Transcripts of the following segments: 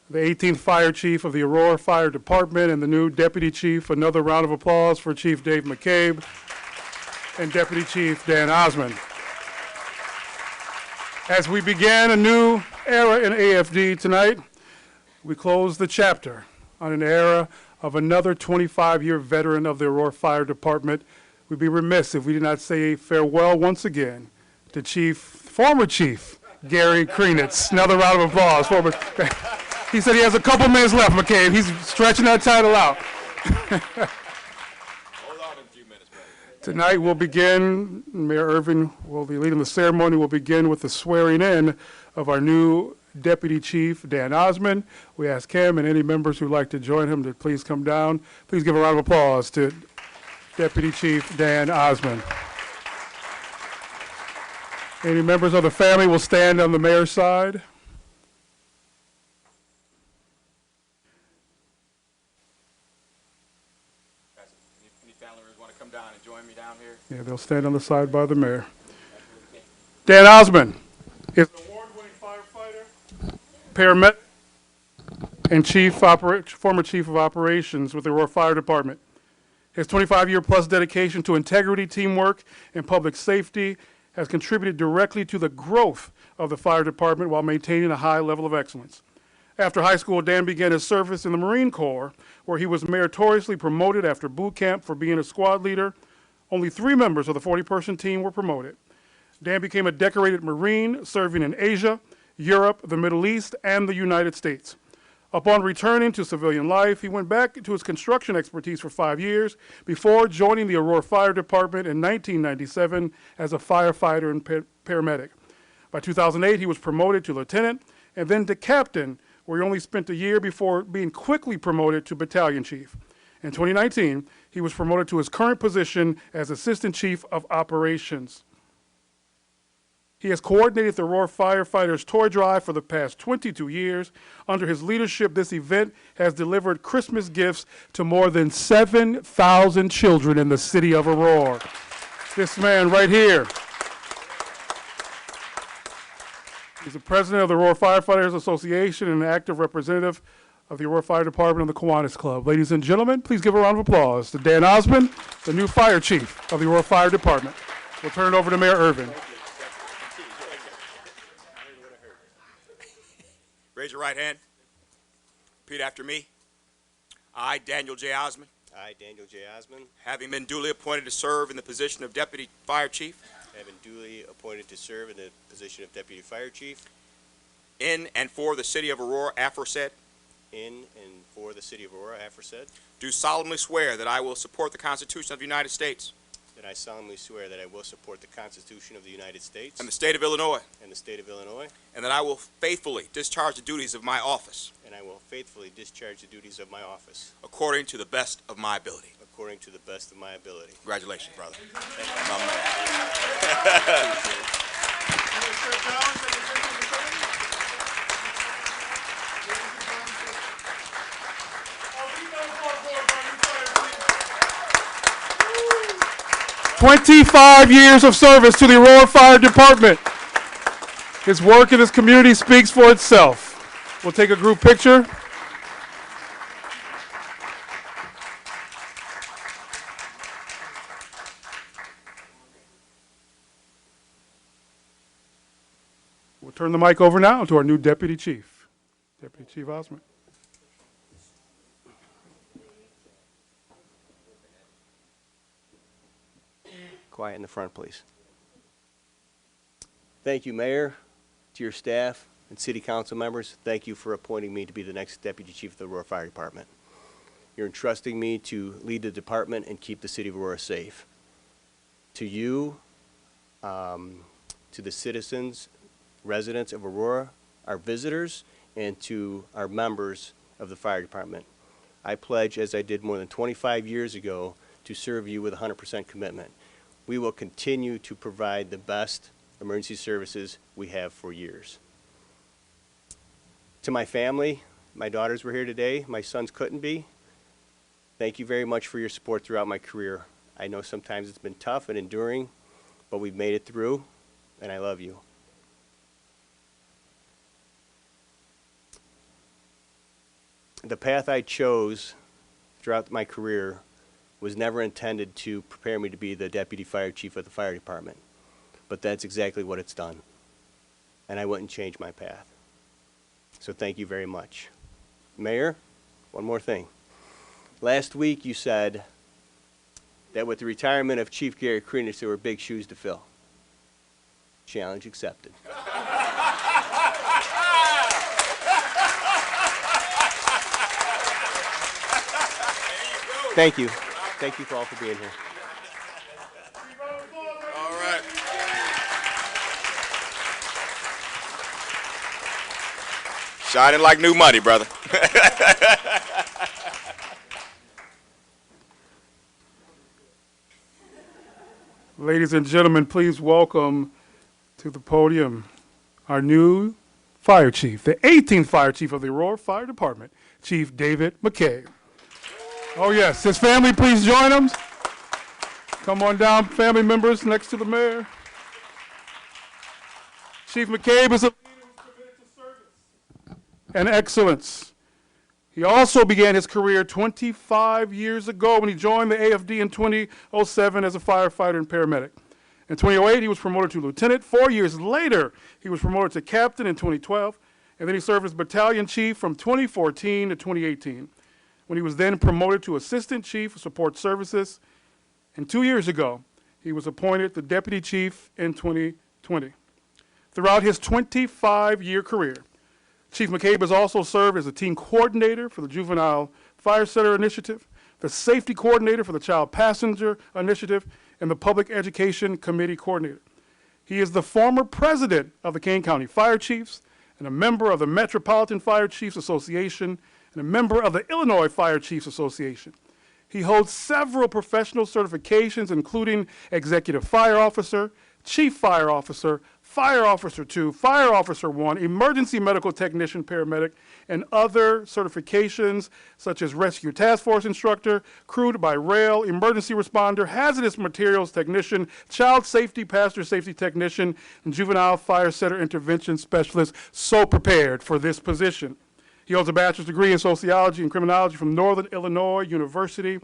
the 18th Fire Chief of the Aurora Fire Department, and the new Deputy Chief. Another round of applause for Chief Dave McCabe and Deputy Chief Dan Osman. As we begin a new era in AFD tonight, we close the chapter on an era of another 25-year veteran of the Aurora Fire Department. We'd be remiss if we did not say farewell once again to former Chief Gary Krenitz. Another round of applause. He said he has a couple minutes left, McCabe. He's stretching that title out. Hold on a few minutes, brother. Tonight we'll begin, Mayor Irvin will be leading the ceremony. We'll begin with the swearing in of our new Deputy Chief, Dan Osman. We ask him and any members who'd like to join him to please come down. Please give a round of applause to Deputy Chief Dan Osman. Any members of the family will stand on the mayor's side. Any family members want to come down and join me down here? Yeah, they'll stand on the side by the mayor. Dan Osman is an award-winning firefighter, paramedic, and former chief of operations with the Aurora Fire Department. His 25-year-plus dedication to integrity, teamwork, and public safety has contributed directly to the growth of the fire department while maintaining a high level of excellence. After high school, Dan began his service in the Marine Corps, where he was meritoriously promoted after boot camp for being a squad leader. Only 3 members of the 40-person team were promoted. Dan became a decorated Marine, serving in Asia, Europe, the Middle East, and the United States. Upon returning to civilian life, he went back to his construction expertise for 5 years before joining the Aurora Fire Department in 1997 as a firefighter and paramedic. By 2008, he was promoted to lieutenant and then to captain, where he only spent a year before being quickly promoted to battalion chief. In 2019, he was promoted to his current position as assistant chief of operations. He has coordinated the Aurora Firefighters Toy Drive for the past 22 years. Under his leadership, this event has delivered Christmas gifts to more than 7,000 children in the city of Aurora. This man right here. He's the president of the Aurora Firefighters Association and an active representative of the Aurora Fire Department of the Kiwanis Club. Ladies and gentlemen, please give a round of applause to Dan Osman, the new fire chief of the Aurora Fire Department. We'll turn it over to Mayor Irvin. Raise your right hand. Repeat after me. I, Daniel J. Osman, I, Daniel J. Osman, having been duly appointed to serve in the position of Deputy Fire Chief have been duly appointed to serve in the position of Deputy Fire Chief in and for the city of Aurora, aforesaid, in and for the city of Aurora, aforesaid, do solemnly swear that I will support the Constitution of the United States that I solemnly swear that I will support the Constitution of the United States and the state of Illinois, and the state of Illinois, and that I will faithfully discharge the duties of my office and I will faithfully discharge the duties of my office according to the best of my ability. according to the best of my ability. Congratulations, brother. 25 years of service to the Aurora Fire Department. His work in this community speaks for itself. We'll take a group picture. We'll turn the mic over now to our new Deputy Chief, Deputy Chief Osman. Quiet in the front, please. Thank you, Mayor, to your staff, and City Council members. Thank you for appointing me to be the next Deputy Chief of the Aurora Fire Department. You're entrusting me to lead the department and keep the City of Aurora safe. To you, to the citizens, residents of Aurora, our visitors, and to our members of the Fire Department, I pledge, as I did more than 25 years ago, to serve you with 100% commitment. We will continue to provide the best emergency services we have for years. To my family, my daughters were here today, my sons couldn't be. Thank you very much for your support throughout my career. I know sometimes it's been tough and enduring, but we've made it through, and I love you. The path I chose throughout my career was never intended to prepare me to be the deputy fire chief of the fire department, but that's exactly what it's done. And I wouldn't change my path. So thank you very much. Mayor, one more thing. Last week you said that with the retirement of Chief Gary Kreenich, there were big shoes to fill. Challenge accepted. Thank you. Thank you all for being here. All right. Shining like new money, brother. Ladies and gentlemen, please welcome to the podium our new fire chief, the 18th fire chief of the Aurora Fire Department, Chief David McCabe. Oh yes, his family, please join him. Come on down, family members, next to the mayor. Chief McCabe is a leader who's committed to service and excellence. He also began his career 25 years ago when he joined the AFD in 2007 as a firefighter and paramedic. In 2008, he was promoted to lieutenant. 4 years later, he was promoted to captain in 2012, and then he served as battalion chief from 2014 to 2018, when he was then promoted to assistant chief of support services. And 2 years ago, he was appointed the deputy chief in 2020. Throughout his 25-year career, Chief McCabe has also served as a team coordinator for the Juvenile Fire Center Initiative, the safety coordinator for the Child Passenger Initiative, and the Public Education Committee coordinator. He is the former president of the Kane County Fire Chiefs and a member of the Metropolitan Fire Chiefs Association and a member of the Illinois Fire Chiefs Association. He holds several professional certifications, including Executive Fire Officer, Chief Fire Officer, Fire Officer 2, Fire Officer 1, Emergency Medical Technician Paramedic, and other certifications such as Rescue Task Force Instructor, Crewed by Rail, Emergency Responder, Hazardous Materials Technician, Child Safety Passenger Safety Technician, and Juvenile Fire Center Intervention Specialist, so prepared for this position. He holds a bachelor's degree in sociology and criminology from Northern Illinois University.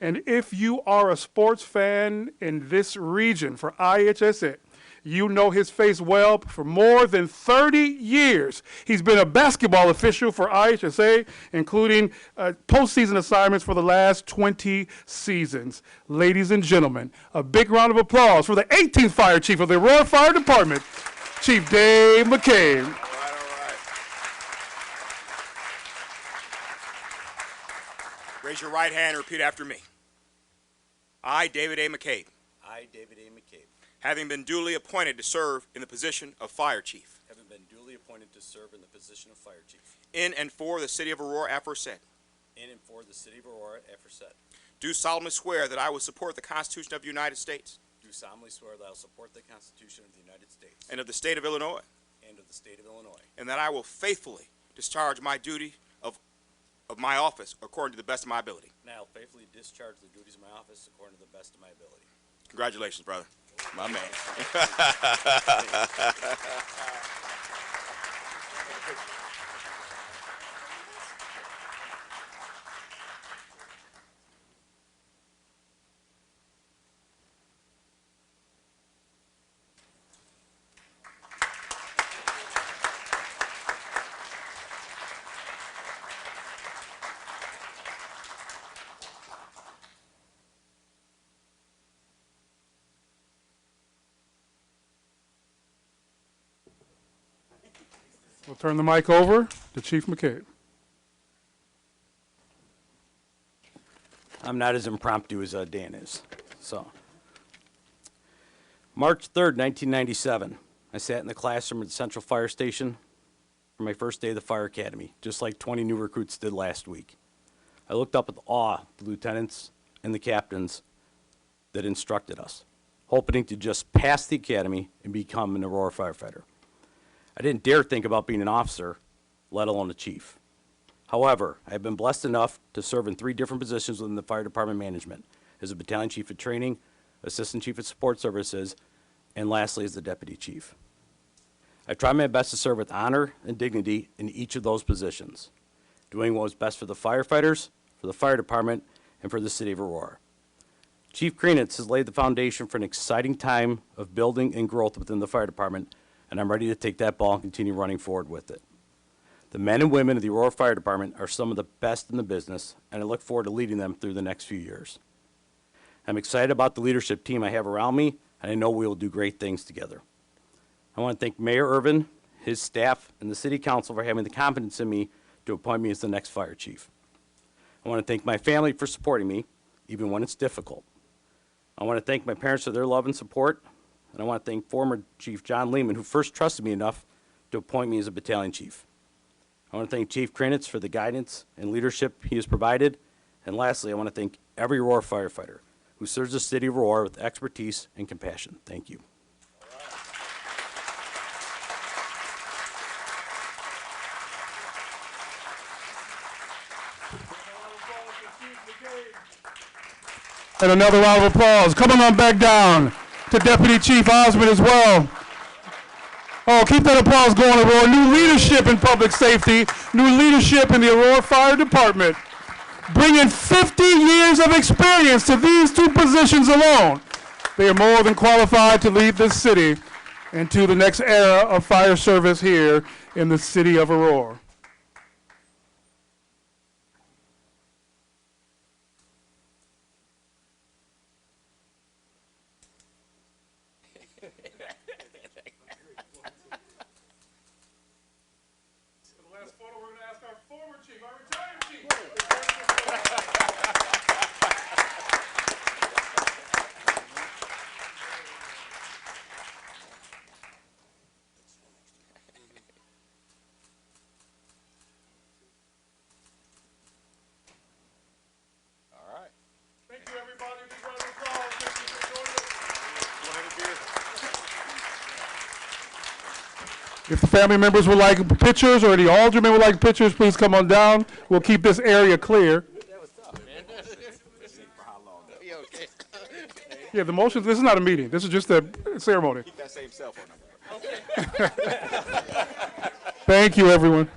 And if you are a sports fan in this region for IHSA, you know his face well. For more than 30 years, he's been a basketball official for IHSA, including postseason assignments for the last 20 seasons. Ladies and gentlemen, a big round of applause for the 18th Fire Chief of the Aurora Fire Department, Chief Dave McCabe. All right. Raise your right hand and repeat after me. I, David A. McCabe, I, David A. McCabe, having been duly appointed to serve in the position of Fire Chief having been duly appointed to serve in the position of Fire Chief in and for the city of Aurora aforesaid, in and for the city of Aurora aforesaid, do solemnly swear that I will support the Constitution of the United States do solemnly swear that I will support the Constitution of the United States and of the state of Illinois, and of the state of Illinois, and that I will faithfully discharge my duty of my office according to the best of my ability. and I will faithfully discharge the duties of my office according to the best of my ability. Congratulations, brother. My man. We'll turn the mic over to Chief McCabe. I'm not as impromptu as Dan is. So, March 3rd, 1997, I sat in the classroom at the Central Fire Station for my first day of the Fire Academy, just like 20 new recruits did last week. I looked up with awe at the lieutenants and the captains that instructed us, hoping to just pass the academy and become an Aurora firefighter. I didn't dare think about being an officer, let alone a chief. However, I have been blessed enough to serve in 3 different positions within the fire department management, as a battalion chief of training, assistant chief of support services, and lastly as the deputy chief. I try my best to serve with honor and dignity in each of those positions. doing what was best for the firefighters, for the fire department, and for the city of Aurora. Chief Krenitz has laid the foundation for an exciting time of building and growth within the fire department, and I'm ready to take that ball and continue running forward with it. The men and women of the Aurora Fire Department are some of the best in the business, and I look forward to leading them through the next few years. I'm excited about the leadership team I have around me, and I know we will do great things together. I want to thank Mayor Irvin, his staff, and the City Council for having the confidence in me to appoint me as the next fire chief. I want to thank my family for supporting me, even when it's difficult. I want to thank my parents for their love and support, and I want to thank former Chief John Lehman, who first trusted me enough to appoint me as a battalion chief. I want to thank Chief Krenitz for the guidance and leadership he has provided. And lastly, I want to thank every Aurora firefighter who serves the city of Aurora with expertise and compassion. Thank you. And another round of applause. Coming on back down to Deputy Chief Osman as well. Oh, keep that applause going, Aurora. New leadership in public safety, new leadership in the Aurora Fire Department, bringing 50 years of experience to these two positions alone. They are more than qualified to lead this city into the next era of fire service here in the city of Aurora. Thank you, everybody. Big round of applause. Thank you for joining us. If the family members would like pictures or any aldermen would like pictures, please come on down. We'll keep this area clear. Yeah, the motions, this is not a meeting. This is just a ceremony. Keep that same cell phone number. Thank you, everyone.